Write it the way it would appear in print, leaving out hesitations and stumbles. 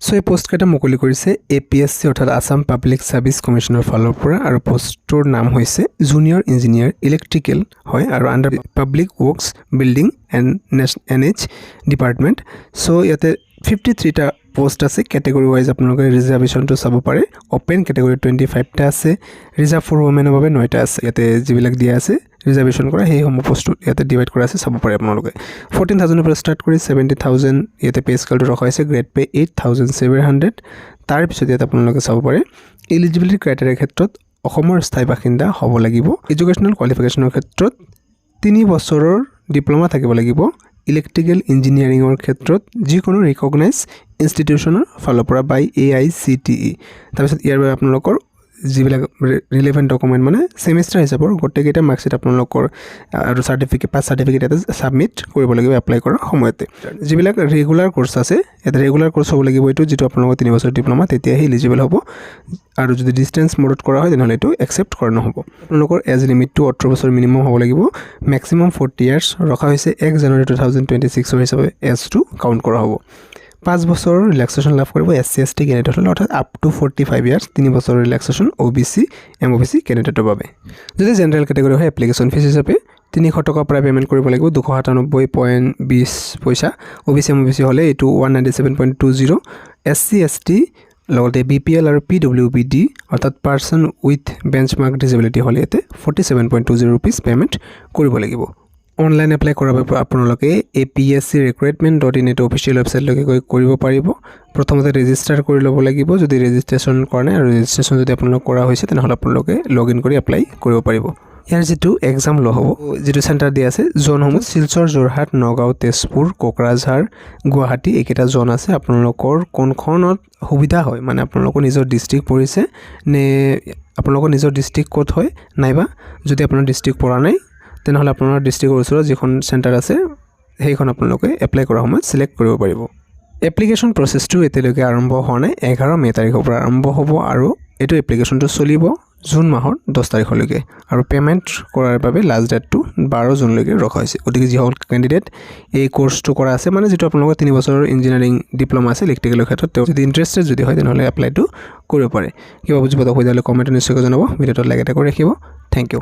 so এই পোষ্টকেইটা মুকলি কৰিছে APSC অৰ্থাৎ আসাম পাব্লিক সাৰ্ভিস কমিশনৰ ফালৰ পৰা আৰু পোষ্টৰ নাম হৈছে জুনিয়ৰ ইঞ্জিনিয়াৰ ইলেক্ট্ৰিকেল হয় আৰু under public works building and NH department so ইয়াতে 53টা পোষ্ট আছে ক্যাটেগৰি ওয়াইজ আপোনালোকে ৰিজাৰ্ভেশনটো চাব পাৰে ওপেন ক্যাটেগৰি 25টা আছে ৰিজাৰ্ভ ফৰ ওমেনৰ বাবে 9টা আছে ইয়াতে যিবিলাক দিয়া আছে ৰিজাৰ্ভেশন কৰা সেই সম পোষ্ট ইয়াতে ডিভাইড কৰা আছে চাব পাৰে আপোনালোকে 14000 পৰা ষ্টাৰ্ট কৰি 70000 ইয়াতে পে স্কেলটো ৰখা হৈছে গ্ৰেড পে 8700 তাৰ পিছত ইয়াতে আপোনালোকে চাব পাৰে এলিজিবিলিটি ক্ৰাইটেৰিয়া ক্ষেত্ৰত অসমৰ স্থায়ী বাসিন্দা হ'ব লাগিব এডুকেশনাল কোৱালিফিকেশনৰ ক্ষেত্ৰত 3 বছৰৰ ডিপ্লোমা থাকিব লাগিব ইলেক্ট্ৰিকেল ইঞ্জিনিয়াৰিংৰ ক্ষেত্ৰত যিকোনো ৰিকগনাইজ ইনষ্টিটিউচনৰ ফালৰ পৰা বাই AICTE তাৰপিছত ইয়াৰ বাবে আপোনালোকৰ যিবিলাক ৰিলেভেন্ট ডকুমেন্ট মানে সেমিস্টাৰ হিচাপৰ গোটেইকেইটা মাৰ্কশিট আপোনালোকৰ আৰু সাৰ্টিফিকেট পাছ সাৰ্টিফিকেট এটা সাবমিট কৰিব লাগিব এপ্লাই কৰাৰ সময়তে যিবিলাক ৰেগুলাৰ কোৰ্স আছে এটা ৰেগুলাৰ কোৰ্স হ'ব লাগিব এটো যেটো আপোনালোকৰ 3 বছৰ ডিপ্লোমা তেতিয়াহে এলিজিবল হ'ব আৰু যদি ডিসটেন্স মোডত কৰা হয় তেনেহলে এটো একসেপ্ট কৰা নহব আপোনালোকৰ এজ লিমিট টু 18 বছৰ মিনিমাম হ'ব লাগিব ম্যাক্সিমাম 40 ইয়াৰ্স ৰখা হৈছে 1 জানুৱাৰী 2026 হিচাপে এজ টু কাউন্ট কৰা হ'ব 5 বছৰ ৰিল্যাক্সেশন লাভ কৰিব SC ST ক্যান্ডিডেট হলে অৰ্থাৎ আপ টু 45 ইয়াৰ্স 3 বছৰ ৰিল্যাক্সেশন OBC MOBC ক্যান্ডিডেটৰ বাবে যদি জেনাৰেল ক্যাটেগৰি হয় এপ্লিকেশন ফিস হিচাপে 300 টকা প্ৰায় পেমেন্ট কৰিব লাগিব 297.20 পইচা OBC MOBC হলে এটো 197.20 SC ST লগতে BPL আৰু PWBD অৰ্থাৎ পাৰসন উইথ বেঞ্চমাৰ্ক ডিসেবিলিটি হলে এতে 47.20 रुपीस পেমেন্ট কৰিব লাগিব অনলাইন এপ্লাই কৰাৰ বাবে আপোনালোকে apscrecruitment.in এটো অফিচিয়েল ওয়েবসাইট লগে গৈ কৰিব পাৰিব প্ৰথমতে ৰেজিষ্টাৰ কৰি ল'ব লাগিব যদি ৰেজিষ্ট্ৰেচন কৰা নাই আৰু ৰেজিষ্ট্ৰেচন যদি আপোনালোক কৰা হৈছে তেনেহলে আপোনালোকে লগইন কৰি এপ্লাই কৰিব পাৰিব ইয়াৰ যেটো এক্সাম ল হ'ব যেটো সেন্টাৰ দিয়া আছে জোনসমূহ শিলচৰ জোৰহাট নগাঁও তেজপুৰ কোকৰাঝাৰ গুৱাহাটী একেটা জোন আছে আপোনালোকৰ কোনখনত সুবিধা হয় মানে আপোনালোকৰ নিজৰ ডিস্ট্ৰিক্ট পৰিছে নে আপোনালোকৰ নিজৰ ডিস্ট্ৰিক্ট ক'ত হয় নাইবা যদি আপোনাৰ ডিস্ট্ৰিক্ট পৰা নাই তেনেহলে আপোনাৰ ডিস্ট্ৰিক্টৰ ওচৰত যিখন সেন্টাৰ আছে সেইখন আপোনালোকে এপ্লাই কৰাৰ সময়ত সিলেক্ট কৰিব পাৰিব এপ্লিকেশন প্ৰসেসটো এতিয়ালৈকে আৰম্ভ হোৱা নাই 11 মে তাৰিখৰ পৰা আৰম্ভ হ'ব আৰু এটো এপ্লিকেশনটো চলিব জুন মাহৰ 10 তাৰিখলৈকে আৰু পেমেন্ট কৰাৰ বাবে লাষ্ট ডেটটো 12 জুনলৈকে ৰখা হৈছে গতিকে যি হল ক্যান্ডিডেট এই কোৰ্সটো কৰা আছে মানে যেটো আপোনালোকৰ 3 বছৰৰ ইঞ্জিনিয়াৰিং ডিপ্লোমা আছে ইলেক্ট্ৰিকেলৰ ক্ষেত্ৰত যদি ইন্টাৰেষ্টেড যদি হয় তেনেহলে এপ্লাইটো কৰিব পাৰে কিবা বুজিব অসুবিধা হলে কমেন্টত নিশ্চয়কৈ জনাব ভিডিওটো লাইক এটা কৰি ৰাখিব থ্যাংক ইউ